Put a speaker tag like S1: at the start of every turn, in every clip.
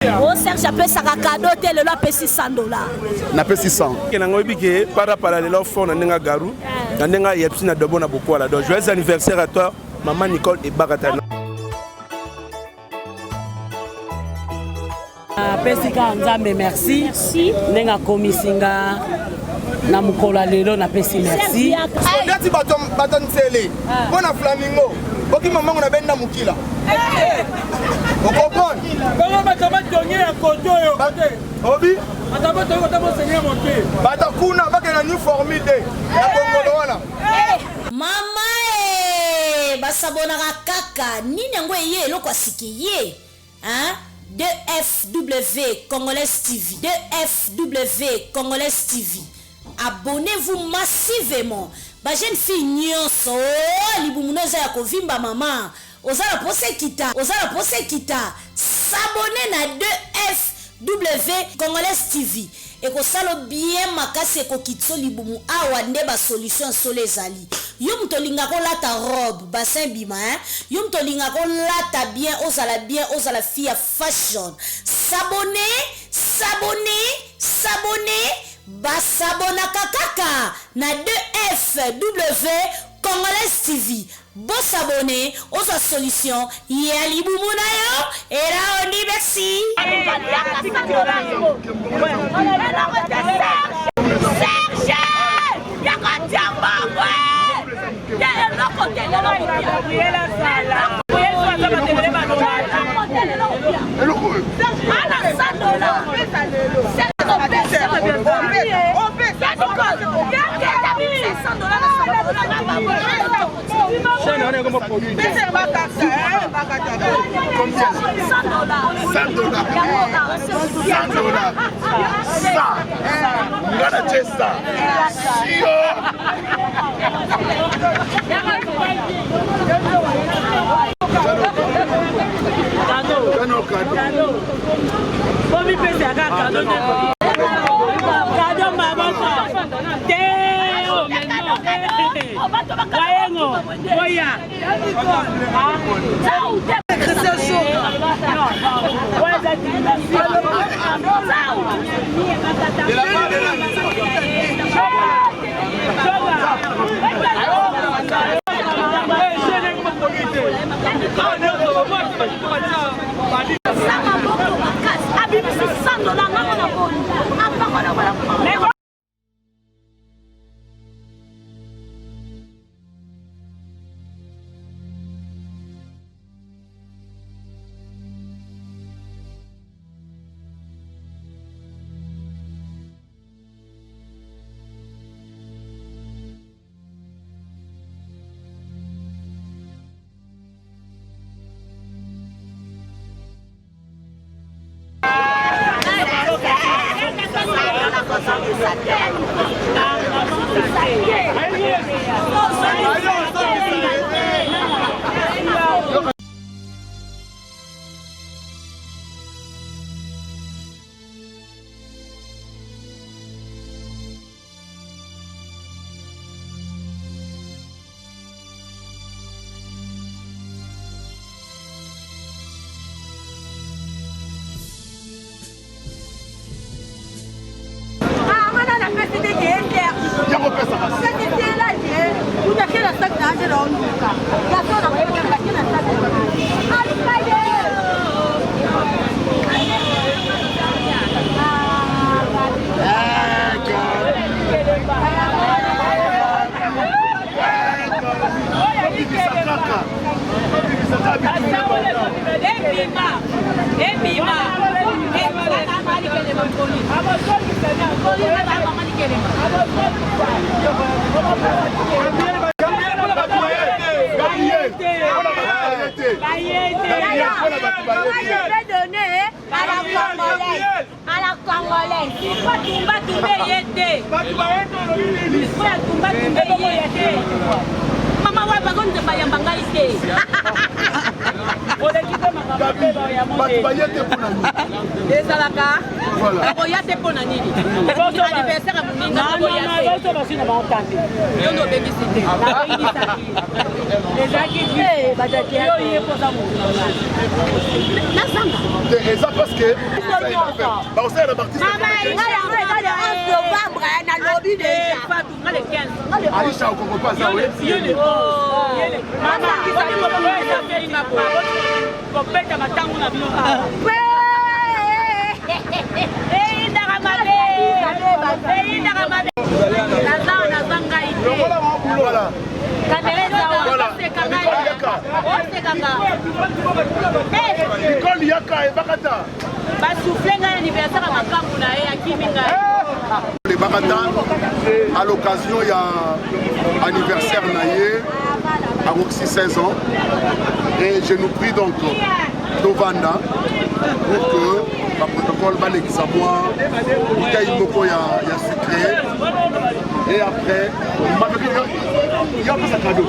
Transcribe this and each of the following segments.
S1: Oh Serge apesaka cadeau te lelo apesi $100.
S2: Napesi 100. Kenango bike para lelo fond na ndenga garu. Na ndenga yepsi na dobo na bokwala. Donc joyeux anniversaire à toi maman Nicole et Bagata.
S3: Pesika Nzambe merci. Nenga komisinga na mukola lelo na pesi merci.
S4: Ndati baton tele. Bona flamingo. Oki maman on a ben na mukila. On comprend.
S5: Comment matama tonye ya koto yo kote.
S4: Obi.
S5: Matama tonye kote mo seigneur monter.
S4: Bata kuna baka na new formule. Ya Kongo wana.
S1: Mama basabona kaka nini yango eye eloko asikiye. Hein? 2FW Congolais TV. 2FW Congolais TV. Abonnez-vous massivement. Ba jeune fille nyonso libumunoza ya kovimba mama. Ozala pose kita. S'abonner na 2FW Congolais TV. Et ko salo bien makasi ko kitso libumu awa ndeba solution sole zali. Yo mtolinga ko lata robe bassin bima hein. Yo mtolinga ko lata bien ozala fille fashion. S'abonner basabona kakaka na 2FW Congolais TV. Bon s'abonner aux solutions. Yali Boumouna et là on dit merci. Serge,
S4: Maman, Voilà.
S6: Oya te pona nini. Anniversaire à Moninga.
S3: Non, basi na baotande.
S6: Yo no baby cité.
S3: ezalaki badati yo ye poza motu
S6: Nazanga.
S4: Eza parce que baosala bartiste
S6: novembre nalobi déjà. Nga le 15.
S4: Aisha okoko pas ça oui.
S3: kopeta matango na bino
S4: Voilà. Nicole Yaka et Bakata. Les Bakata, à l'occasion, il y a anniversaire Naye, à Roxy 16 ans. Et je nous prie donc d'Ovanda pour que le protocole va l'examoir, il y a sucré. Et après, il y a un peu de cadeau.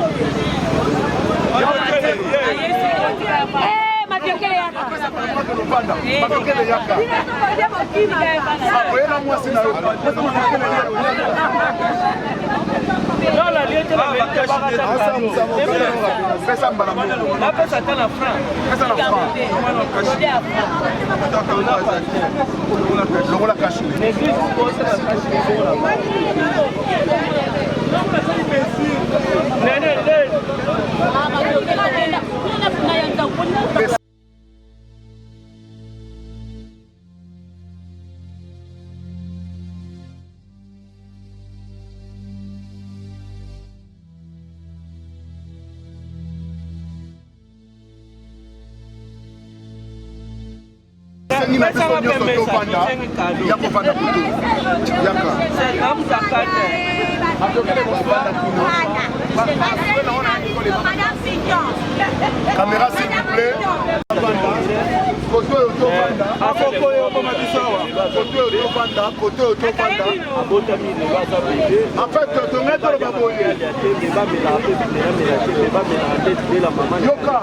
S4: Caméra s'il vous plaît. Côté Autobanda. Côté Autobanda. En fait, tu mets dans le baboye. Yoka.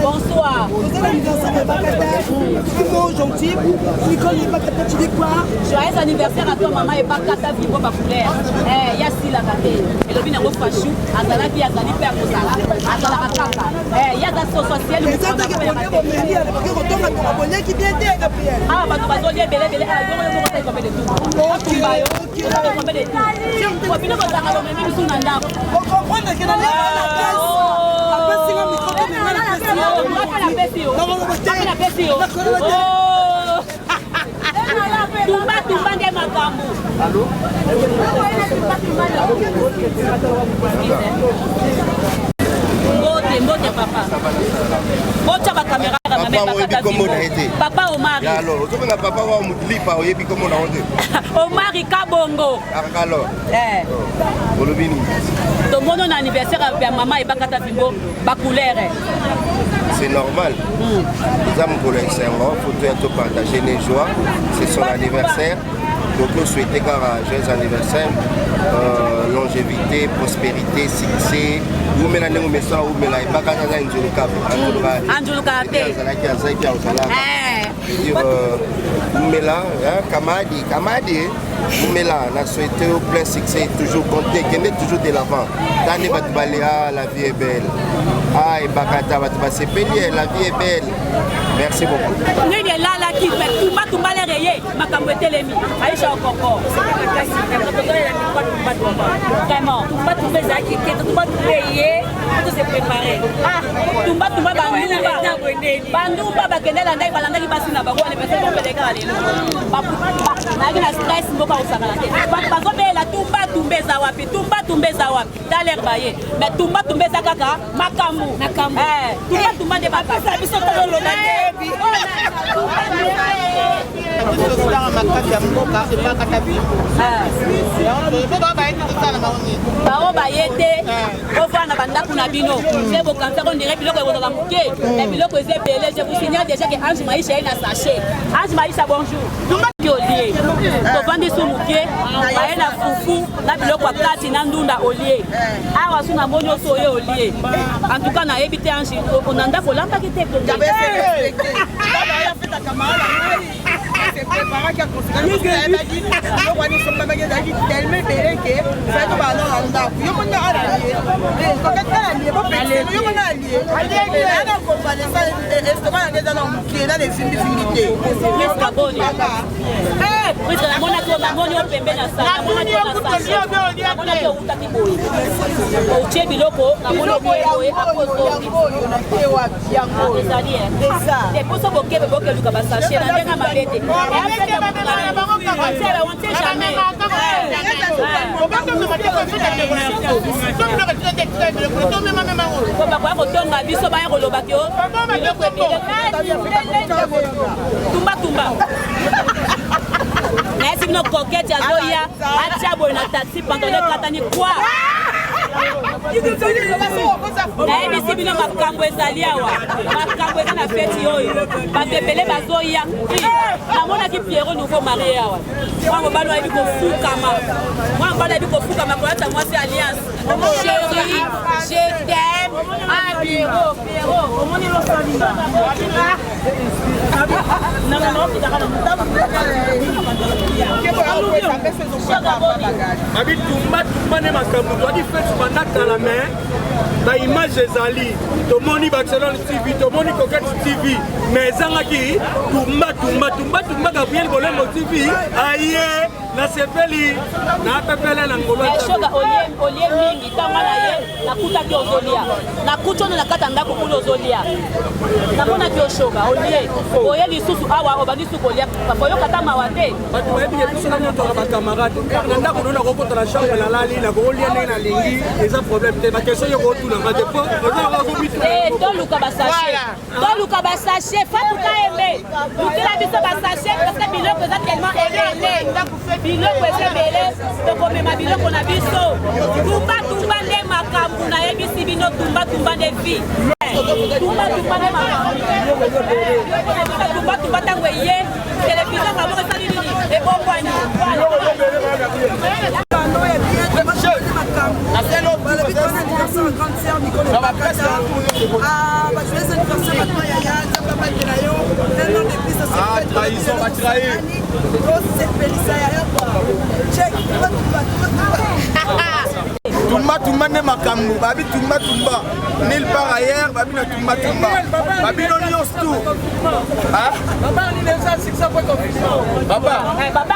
S6: Bonsoir.
S7: Gentil. Nicole n'est pas capable, tu dis quoi?
S6: Joyeux anniversaire à toi, maman, et pas Kata Vivo Bakulaire. Eh, Yassi la Kate. Et le Binero Fachou, Azalaki, Azali Père Mosala, Azala Kaka. Eh, Yaza Sociale,
S7: mais ça, t'as qui vient d'être.
S6: Ah, bah, tu vas donner belé, belé, ah, il va y avoir de tout. Tumba nde makambo. Allô? Mbote papa. Bota ba caméra ba papa Omari.
S8: Alors, on a papa wa mutli pa oyebi comment on a honte.
S6: Omari Kabongo.
S8: Alors. Bolobini.
S6: Ton mon anniversaire à maman et Bakata Bimbo Bacoulère.
S8: C'est normal. Les hommes pour les serments, faut tout partager les joies. C'est son anniversaire. Donc nous souhaitons car joyeux anniversaire, longévité, prospérité, succès. Vous mettez les messages, vous mettez les bagages dans une Kamadi, vous mettez là, on a souhaité plein succès, toujours compter, qui est toujours de l'avant. La vie est belle. Ah, et Bakata, c'est pénible, la vie est belle. Merci beaucoup.
S6: Nous sommes là qui fait tout mal rayé, ma camouette l'emi. Aïcha au coco. Vraiment, tout pas tout mes acquis, tout pas tout payé, tout se préparer. Ah, tout pas Bandumba bakendela ndai balanda ki basi na bango ne pese ko peleka lelo. Ba na stress mboka usangala te. Ba ko bela tumba tumbeza wapi. Daler baye. Mais tumbeza kaka makambu. Tumba de papa. Biso to lo na debi. Bao bayete ovana bandaku na bino c'est beau quand on dirait biloko ezala muke et biloko ezebele je vous signale déjà que Ange Maïcha est na sachet Ange Maïcha bonjour tumba olie to vandi su muke baye na fufu na biloko akati na ndunda olie awa suna monyo so ye olie en tout cas na ebité Ange onanda ko lamba ki te ko
S7: c'est préparé qu'à considérer que on est sur ma baguette d'agit tellement belle que ça doit aller en dehors. Yo on a allié. Quand on a allié, pas penser. Yo on a allié. Là on compare ça restaurant dans qui est dans les films finité.
S6: Resta bonne. Oui, la mona ko la mona pembe na sa. La mona ko na sa. La mona ko utaki boy. O che biloko la mona boy apoto. Yango. Desa. Et pour ça boké luka basache na ndenga mabete. Merci nos coquettes à Zoya, à Tchabo et à taxi pendant le katani quoi. Eh bisi bino makambo ezali awa makambo eza na feti oyo batepele bazoya namona ki Pierrot nouveau marié awa mwa mobali ayebi kofukama kolata mwasi alliance chéri je t'aime ah Pierrot omoni losalinga
S5: abi tumba ne makambo toadi feti bandakala me baimage ezali tomoni Barcelone TV tomoni Coquette TV mais ezangaki tumba Gabriel Bolembo TV aye na sepeli na pepele na ngolo
S6: shoga olie mingi tanga na ye nakutaki ozolia nakutono nakata ndako kula ozolia namona ki oshoga olie oye lisusu awa obandi suku olia papa yo kata mawate
S5: bato bayebi biso na moto ba camarade na ndako nona kokota na chambre na lali na kolia ndenge na lingi eza problème te ba question yo ko tuna ma depo oza ko bitu
S6: toluka basache fatuka embe lutela biso basache parce que biloko eza tellement ebele biloko ezebele tokomema biloko na biso tumba nde makambo nayebisi bino tumba nde vi tumba nde makambo tumba ntango eye televizio maboko esali nini ebongwani
S7: Ah, bah je vais anniversaire à toi, Yaya, papa qui l'a eu. Un an de plus, ça s'est fait.
S5: Trahison, va trahir.
S7: C'est Pélissa, Yaya, quoi. Check,
S5: Tumba ne makambo, babi tumba nil part ailleurs, babi na tumba babi non nyos tout. Ah, baba ni nesa 600 fois confusion. Baba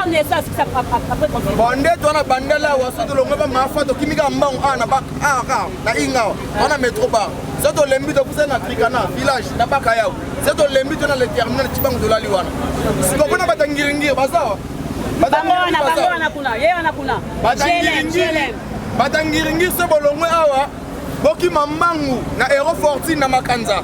S6: ni nesa 600 après confusion.
S5: Bonde to na bandela waso to longa ba mafa to kimika mbang ana ba na inga ona metro bar. Ça to lembi to kusena Trikana village na baka yao. Ça to lembi to na le terminal chibango de la liwana. Siko bona batangiringi basawa.
S6: Bangona kuna, yeye anakuna.
S5: Batangiringi se bolongwe awa boki mambangu na Aero 14 na Makanza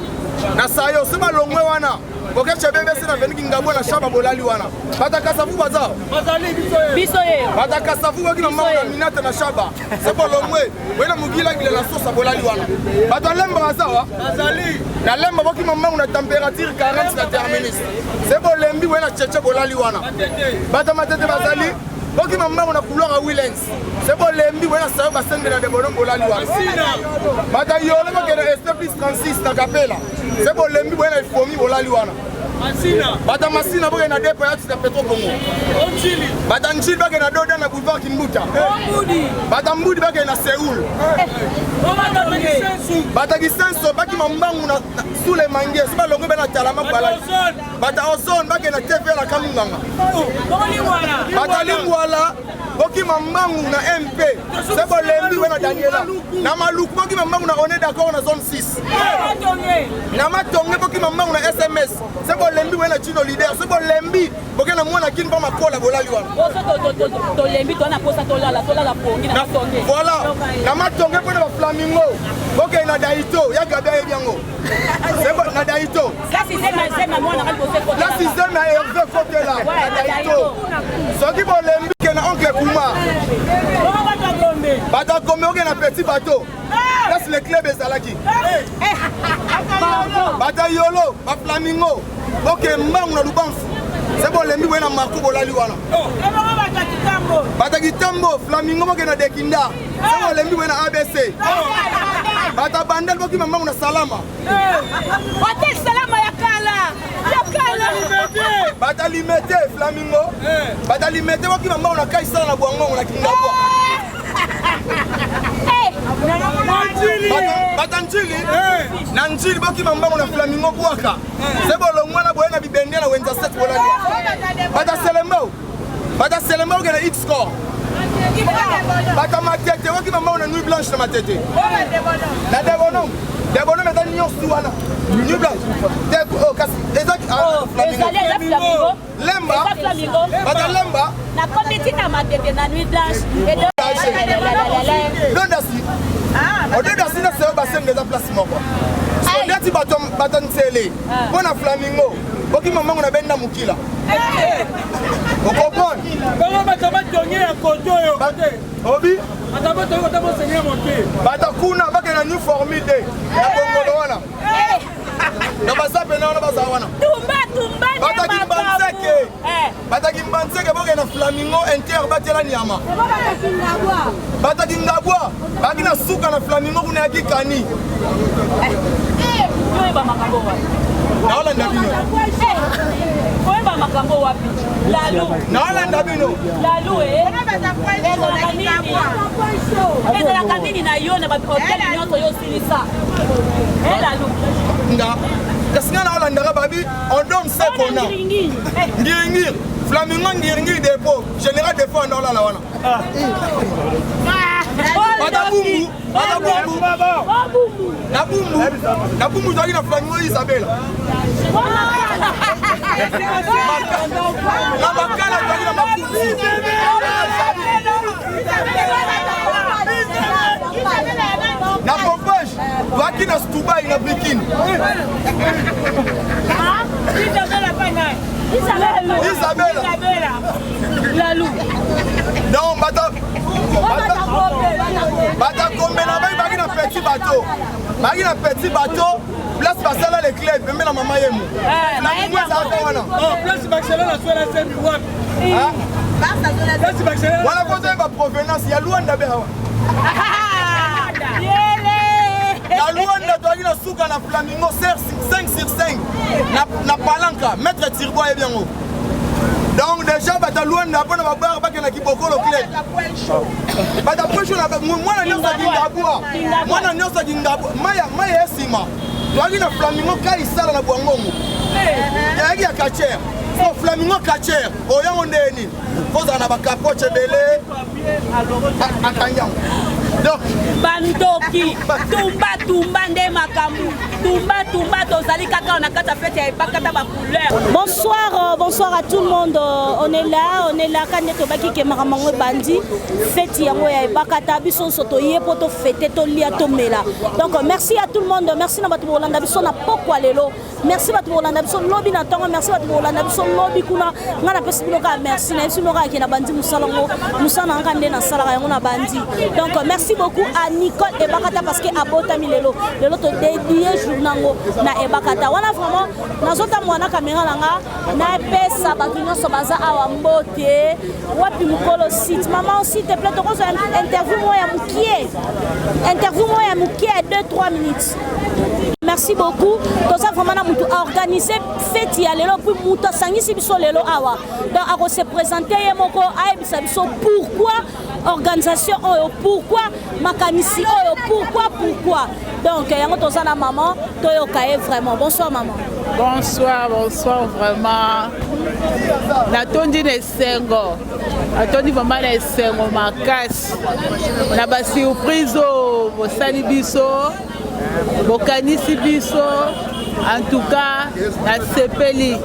S5: na sayo se balongwe wana boke chebebe se na veniki ngabo na shaba bolali wana batakasafu baza bazali
S6: biso ye
S5: batakasafu boki mambangu na minate na shaba se bolongwe wena mugila gile na sosa bolali wana batalemba baza bazali na lemba boki mambangu na température 40 na terminus se bolembi wena cheche bolali wana batamatete bazali boki mambangu na couloir à Willens c'est bon lembi wena sayo basende na debono bolali wa bata yole boke na ST 36 na Kapela c'est bon lembi wena ifomi bolali wana bata masina boke na depo ya tita petro bongo bata njili boke na doda na boulevard Kimbuta bata mbudi boke na Seoul bata gisenso baki mambangu na sous les mangues c'est pas longo bena talama balali bata ozone boke na TV la Kamunganga bata lingwala boki mambangu na MP c'est bon lembi wena Daniela na maluku boki mambangu na on est d'accord na zone 6 na matonge boki mambangu na SMS c'est bon lembi wena Chino leader c'est bon lembi boki na mwana kin pa makola bolali wana
S6: to lembi to na posa to la pongi na matonge
S5: voilà na matonge ko na flamingo boki na Daito ya gabe yango c'est bon na Daito
S6: la sixième mwana ka poser côté
S5: la sixième na Hervé côté là na Daito soki bon lembi ke na oncle Kuma bata gombe oke na petit bateau laisse le club ezalaki bata yolo ba flamingo oke mbangu na lubanfu c'est bon lembi wena marco bolali wana bata kitambo flamingo oke na dekinda c'est bon lembi wena ABC bata bandel boki mambangu na salama
S6: hotel salama ya kala
S5: bata limete flamingo bata limete boki mambangu na kaisala na bwangongo na kingabwa bata njili na njili boki mambangu na flamingo bwaka c'est bon le mwana boye na bibende na wenza 7 bolali bata selemba oke na X-score bata matete boki mambangu na nuit blanche na matete na debono meta nyonso wana nuit blanche
S6: flamingo
S5: lemba bata lemba
S6: na komiti na matete na nuit blanche
S5: odedasi na seo basenge eza place moko ondeti bato nsele mpo na flamingo boki mamango na benda mokila okomprendre
S9: bango bato batonge ya kote oyo
S5: obi
S9: bato batonge kota bosenge moke
S5: bato kuna bakena new formule de na bongolo wana na basape na wana baza wana bataki mbanzeke boke na flamingo inter batela nyama bataki ngabwa baki na suka na flamingo kuna yaki kani naolanda bino naolanda bino
S6: ezalaka nini na yo na bahotel nyonso yo osilisa
S5: nga kasi nga naolandaka babi on donne ce qu'on a ngiringiri flamingo ngiringiri depo général defo naolala wana na bumbu toaki na flamingo Isabela na bakala toaki na makuzi na pompage toaki na stubai na brikini Isabela
S6: Lalou
S5: non bata kombe na bai baki na petit bateau place basala le club pembe na mama yemu flamingo ezalaka wana
S9: place bakisela na swela sembi wapi place bakisela
S5: wana koza ba provenance ya Luanda be hawa na Luanda to
S9: toyaki na suka na flamingo 5 sur 5 na palanka maître Tirbo et bien haut. Donc déjà batalouan na pona babar bakena kibokolo clé. Bata pocho na mwana nyonso kingabwa. Mwana nyonso kingabwa. Maya esima. Toyaki na flamingo kai sala na bwangongo. Yaki ya kacher. So flamingo kacher. Oyango ndeni. Poza na bakapoche belé. Atanyang. Donc
S6: bandoki tumba nde makambu tumba tozali kaka na kata fête ya bakata ba couleur.
S1: Bonsoir à tout le monde. On est là quand to baki ke maramango bandi fête yango ya bakata biso soto ye poto fêter to lia to mela. Donc merci à tout le monde, merci na batu bolanda biso na pokwa lelo. Merci batu bolanda biso lobby na tongo, merci batu bolanda biso lobby kuna ngana pesi biloka merci na biso loka ke na bandi musalongo musana ngande na sala yango na bandi. Donc merci beaucoup à Nicole Ebakata parce que abotami lelo to dédié journango na Ebakata. Wana vraiment nazota mwana caméra langa na pesa bakinyo so baza awa mbote wapi mukolo site maman s'il te plaît to ko interview mo ya mukie 2-3 minutes. Merci beaucoup. Tout ça vraiment na mutu organiser fête ya lelo puis mutu sangisi biso lelo awa. Donc ako se présenter yemoko aibisa biso pourquoi organisation oyo pourquoi makanisi oyo pourquoi donc yango to ça na maman toyo kae vraiment. Bonsoir maman.
S10: Bonsoir vraiment. Natondi ne sengo. Natondi vraiment ne sengo makasi. Na ba surprise au sali biso. Bokanisi biso en tout cas na sepeli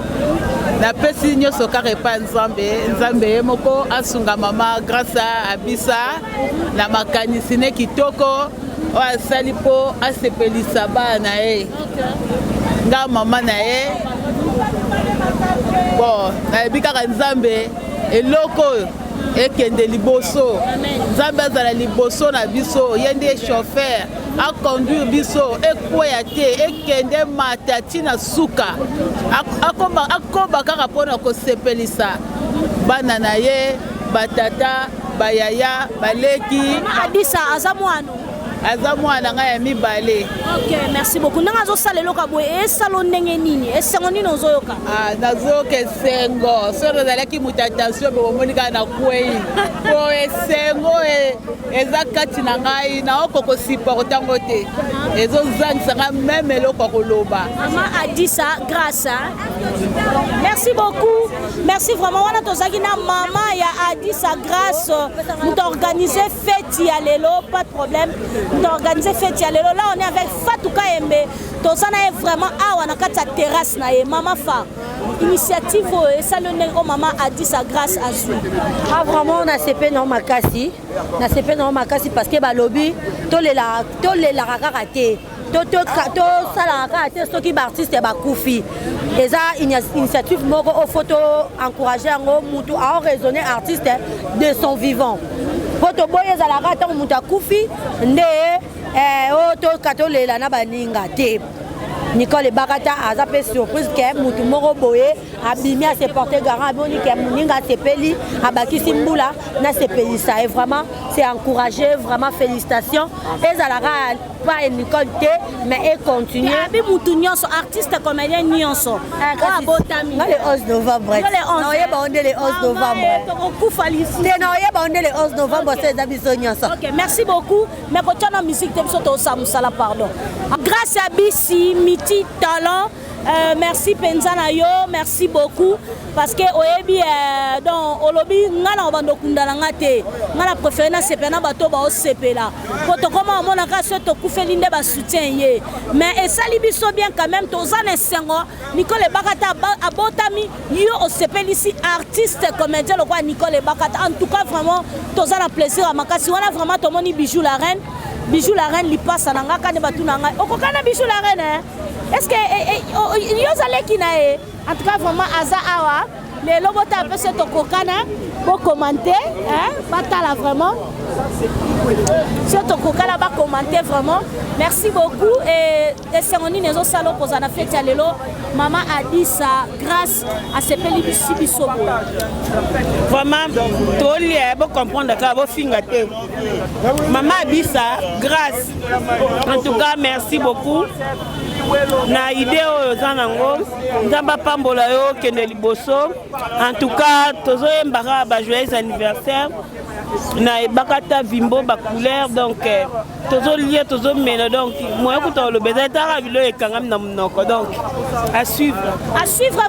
S10: na pesi nyoso karepa nzambe moko asunga mama grâce à bisa na makanisi ne kitoko o asali po asepelisa bana nga mama na ye bon na bikaka nzambe eloko ekende liboso nzambe azala liboso na biso ye nde chauffeur a conduire biso ekweya te ekende matati na suka akoba kaka mpona kosepelisa bana na ye batata bayaya baleki
S1: adisa aza mwana
S10: ngai ya mibale.
S1: Ok, merci beaucoup. Nanga zo salelo ka boye esalo ndenge nini? Esengo nini ozoyoka?
S10: Nazoka esengo. Soro zalaki mutatensio bo monika na kwei. Po esengo eza kati na ngai na okoko supporta ngote. Ezo zangisa nga même eloko koloba.
S1: Maman a dit ça grâce. Merci beaucoup. Merci vraiment wana tozaki na maman ya a dit ça grâce. Nous organiser fête ya lelo, pas de problème. D'organiser fête ya lelo. Là on est avec Fatou Kayembe. Tozana est vraiment awa na kati ya terrasse na ye maman fa. Initiative et ça le nego maman a dit ça grâce à Zou.
S11: Ah vraiment on a CP non makasi. Na CP non makasi parce que ba lobby to le la raté. To sala raté ce qui artiste ba koufi. Et ça initiative moko au photo encourager ngo mutu a raisonner artiste de son vivant. Poto boye za la raté mutu koufi nde o to katole la na baninga te. Nicole Ebakata a zappé surprise que mutu moko boye abimi a se porter garant boni que muninga sepeli abaki mbula na sepeli ça et vraiment c'est encouragé vraiment félicitations et za la pas Nicole T mais et continue
S1: abi mutu nyonso artiste comédien nyonso ko abotami
S11: le 11 novembre non yeba on le 11 novembre
S1: to ko falisi
S11: non yeba on le 11 novembre c'est zabiso nyonso.
S1: OK, merci beaucoup mais ko tana musique te biso to samusala pardon grâce à Bisi Miti Talent. Merci Penzana yo, merci beaucoup parce que oyebi donc olobi ngana obando kundana ngate ngana préféré na sepena bato ba osepela poto comment mona ka soto kufelinde ba soutien ye mais esali biso bien quand même tozana sengo Nicole Ebakata abotami yo osepelisi artiste comédien le roi Nicole Ebakata en tout cas vraiment tozana plaisir à makasi wana vraiment tomoni Bijou la reine li passe na ngaka ne batu na ngai okokana Bijou la reine. Est-ce que en tout cas vraiment aza awa les lobos tapent ce tokokana pour commenter, hein, batala vraiment. Ce tokokana va commenter vraiment. Merci beaucoup et c'est on y nezo salo pour ça fait lelo. Maman a dit ça grâce à ces pelibisi bisobo.
S3: Vraiment, tout le monde peut comprendre que vous fingate. Maman a dit ça grâce. En tout cas, merci beaucoup. Na idée aux anango, nzamba pambola yo kende liboso. En tout cas, tozo mbara ba joyeux anniversaire. Na bakata vimbo ba couleur donc tozo lié tozo mena donc moi ko le beza tara bilo e kangam na mnoko donc à suivre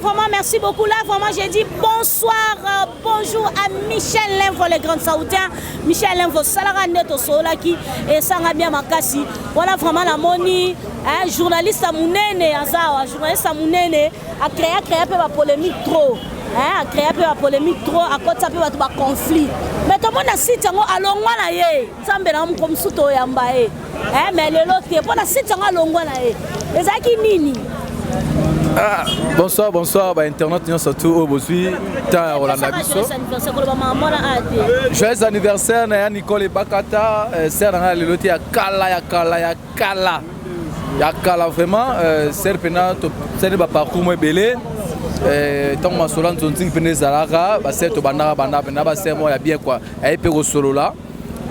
S3: vraiment. Merci beaucoup. Là vraiment j'ai dit bonsoir bonjour à Michel Linvo le grand saoudien. Michel Linvo salara neto sola qui et sanga bien makasi voilà vraiment la moni hein, journaliste à Mounene azawa journaliste à Mounene a créé peu la polémique trop. Hein, a créé un peu la polémique trop à cause de ça conflit. Mais tout le monde a cité à longwa na ye. Zambe na comme suto yamba ye. Hein, mais le lot pour la cité à longwa na ye. Ezaki nini?
S12: Bonsoir, bonsoir, bah, internet nous surtout au Bosui, ta Rolanda Bisso. Joyeux anniversaire na Nicole Bakata, c'est dans le lot ya kala vraiment, c'est pena c'est ba parcours moi belé. Tant que Solan Zonting Pene Zalaga, c'est au Banda Banda Banda, c'est moi bien quoi. Et puis au solo là,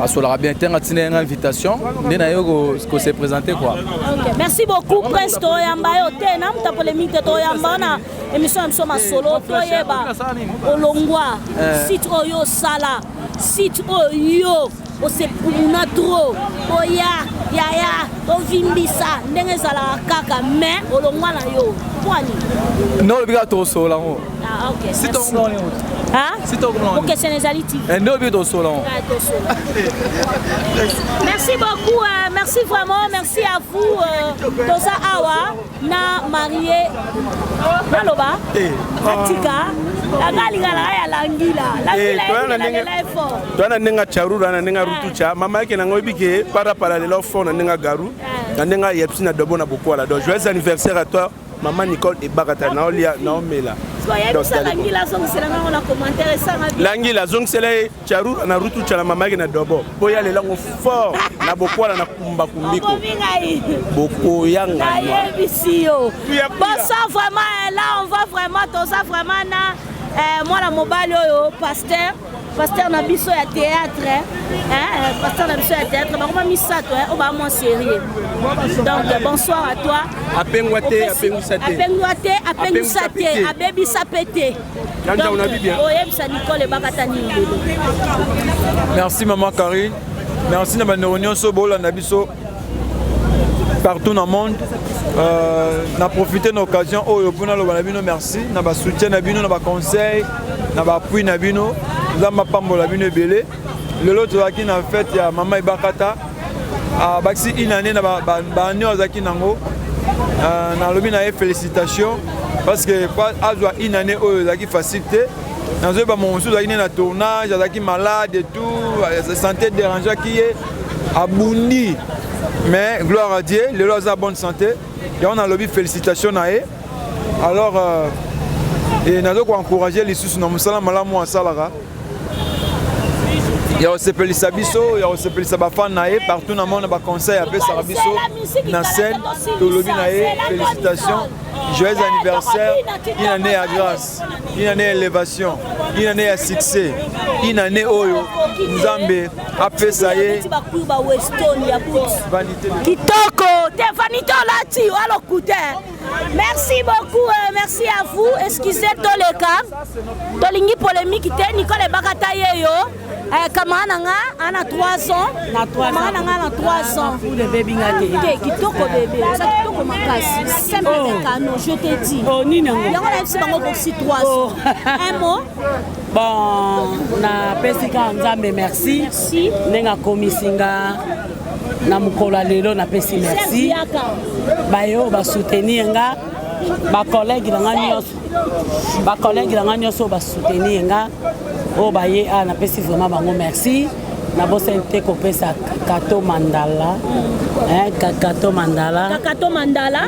S12: à Solara bien, t'as une invitation, Nenayo ce qu'on s'est présenté quoi.
S1: Ok, merci beaucoup Prince Toyamba. T'es nam ta polémique de Toyamba na émission ma solo Toyeba. Olongwa, site Oyo Sala, site Oyo. O se pumuna trop oya yaya o vimbisa ndenge zala kaka mais olongwa na yo kwani
S12: non biga to so la ho
S1: ah ok
S12: si to ngoni
S1: hein
S12: si to ngoni
S1: OK Sénégalais TV
S12: non biga to so la ho
S1: merci beaucoup merci vraiment merci à vous Toza Awa na marié naloba Atika
S2: Twana nenga charura na nenga rutucha mama yake nango bike para lelo fond na nenga garu na nenga yepsi na dobo na bokwala donc joyeux anniversaire à toi maman Nicole et Bagata na olia na omela langila zong sele charura na rutucha na mama yake na dobo boya lelango fort na bokwala na kumba kumbiko boko yanga
S1: bonsoir vraiment là on va vraiment Toza vraiment na moi la mobile pasteur na biso ya théâtre hein pasteur na biso ya théâtre ba comment misato hein on va moins sérieux donc bonsoir à toi
S2: apengwate
S1: abebi sapete Nicole Bakatani.
S12: Merci maman Karine, merci na banonion so bola na biso partout dans le monde. On a profité de l'occasion pour nous merci. On a soutien, on a conseil, on a appui, on a pambo belé. Le lot qui a fait il y a maman Ibakata. A baxi une année na ba zaki nango. Na lobi na félicitations parce que pas azwa une année zaki facilité. Dans ba mon sou zaki na tournage, zaki malade et tout, santé dérangeant qui est abouni. Mais gloire à Dieu, le lot a bonne santé. Et on a lobby félicitations à eux. Alors, et nous avons encouragé les sous dans Moussala Malamu à Salara. Il y a aussi Pelisabiso, il y a aussi Pelisabafan Naé, partout dans le monde, on a conseil à Pelisabiso, dans scène, tout le lobby Naé, félicitations, joyeux anniversaire, une année à grâce, une année à élévation, une année à succès, une année Oyo, Nzambe, après ça y est.
S1: Kitoko, t'es vanité là-dessus, alors écoutez. Merci beaucoup, merci à vous. Excusez tous les cas. Tolingi polémique, Nicole Bakata yo. Kamananga, on a 3 ans. Kamananga, on a 3 ans.
S3: Pour le bébé ngate.
S1: Kitoko bébé. Ça kitoko makasi. C'est canon, je te dis.
S3: Oh, Nina.
S1: Il y a un petit bango aussi 3 ans. Un mot.
S3: Bon, na pesika nzambe merci.
S1: Merci.
S3: Nenga komisinga na mukola lelo na pesi merci. Bayo ba soutenir nga. Ba collègue na nyonso. Ba collègue na nyonso ba soutenir nga. Oh baye na pesi vraiment bango merci.
S13: nabosente kopesa Kato Mandala. Kato Mandala.
S1: Kakato Mandala.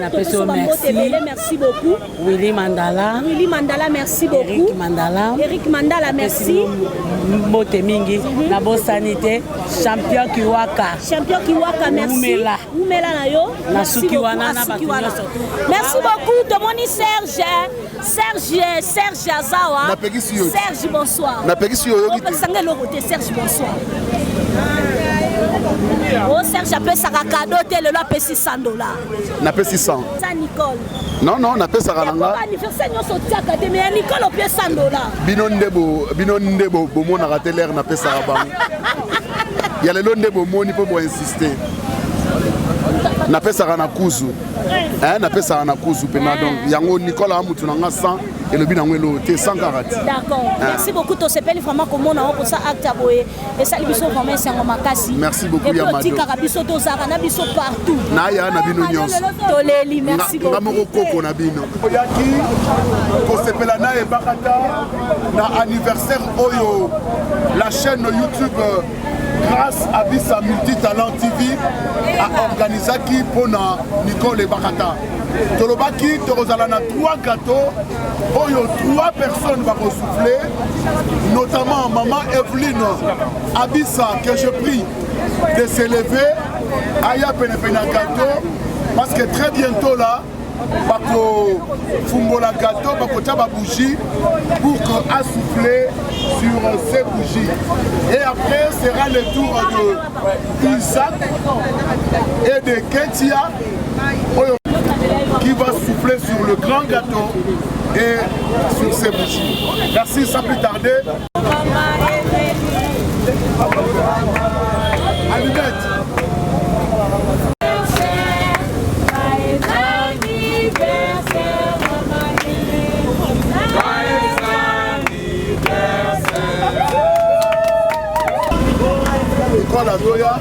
S1: Merci beaucoup.
S13: Willy Mandala.
S1: Willy Mandala, merci beaucoup.
S13: Eric Mandala.
S1: Eric Mandala, merci.
S13: Mote Mingi. Nabo Sanité. Champion Kiwaka.
S1: Champion Kiwaka, merci.
S13: Oumela.
S1: Oumela Nayo.
S13: Nasuki Wana.
S1: Merci beaucoup, Tomoni Serge. Serge Azawa. Serge, bonsoir. Serge, bonsoir. Oh, Serge appelle ça cadeau, le lot paye $600.
S4: Na paye 600.
S1: Ça, Nicole.
S4: Non, na paye ça ranga.
S1: Anniversaire, nous sommes à mais Nicole, on paye $100.
S4: Binon ndebo, bon, on a raté l'air, na paye ça ranga. Il y a le long ndebo, on n'y peut pas insister. Na paye ça ranga kuzu. Na paye ça ranga kuzu. Donc, yango Nicole a moutou nanga 100 et le bilan est 140.
S1: D'accord. Merci beaucoup. Tu sais vraiment comment on a ça acte aboye et ça libiso vraiment c'est un makasi.
S4: Merci beaucoup Yamado.
S1: Et karabiso to zara biso partout.
S4: Na ya na bino nyonso.
S1: Toleli merci beaucoup.
S4: Ngamoko koko na bino. Oyaki ko sepela na e bakata na anniversaire oyo la chaîne YouTube grâce à Bissa Multitalent TV a organisé qui pour Nicole Bakata. Tolobaki torozala na 3 gâteaux oyo 3 personnes vont souffler, notamment maman Evelyne Abissa que je prie de s'élever aya penepena gâteau parce que très bientôt là bako fungola gâteau bako tia ba bougie pour que a souffler sur ces bougies et après sera le tour de Isaac et de Ketia qui va souffler sur le grand gâteau et sur ces bougies. Merci sans plus tarder. Allumette. La Zoya.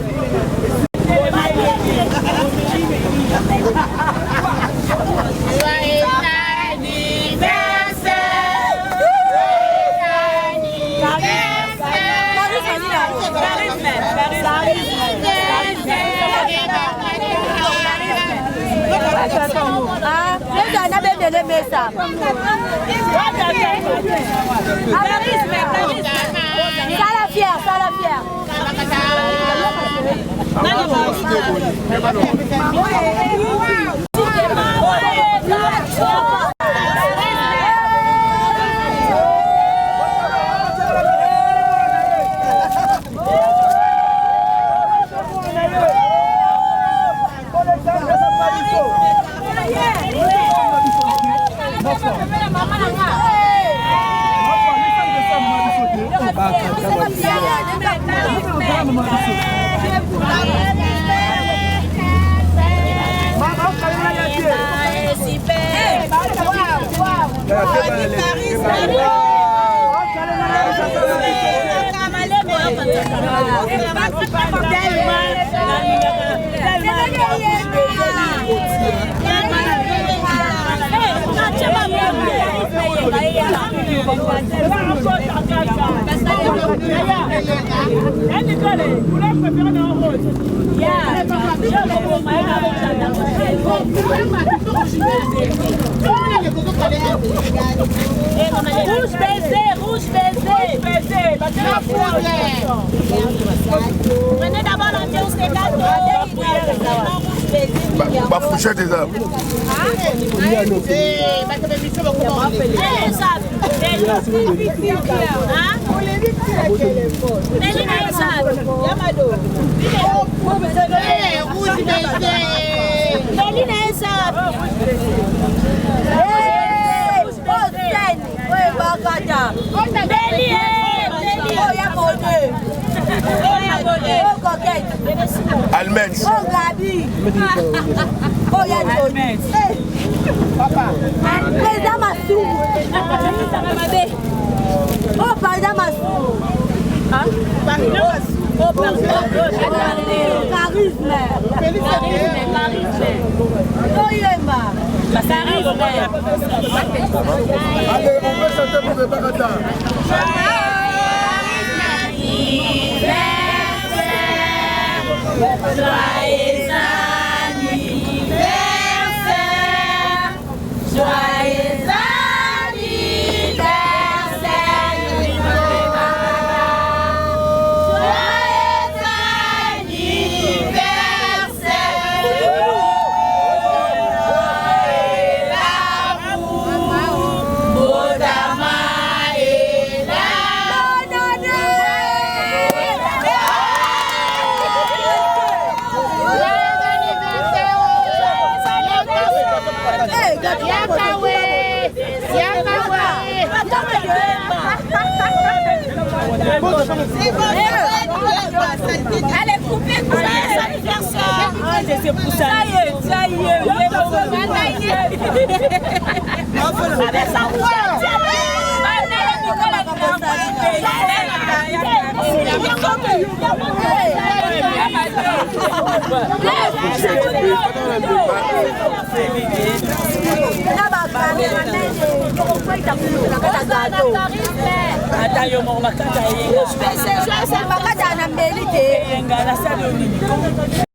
S1: Rouge baiser, rouge baiser. Prenez d'abord l'ambiance des gâteaux.
S4: Bah, fourchette des arbres. Almens.
S11: Oh Gabi. Oh Yann. Papa. Président Massou. Oh président Massou. Hein? Oh charisme. Oh Yema.
S4: Allez, on va chanter pour les Barata.
S6: Allez, coupez, anniversaire. C'est pour ça. Ça y est.
S11: Attention,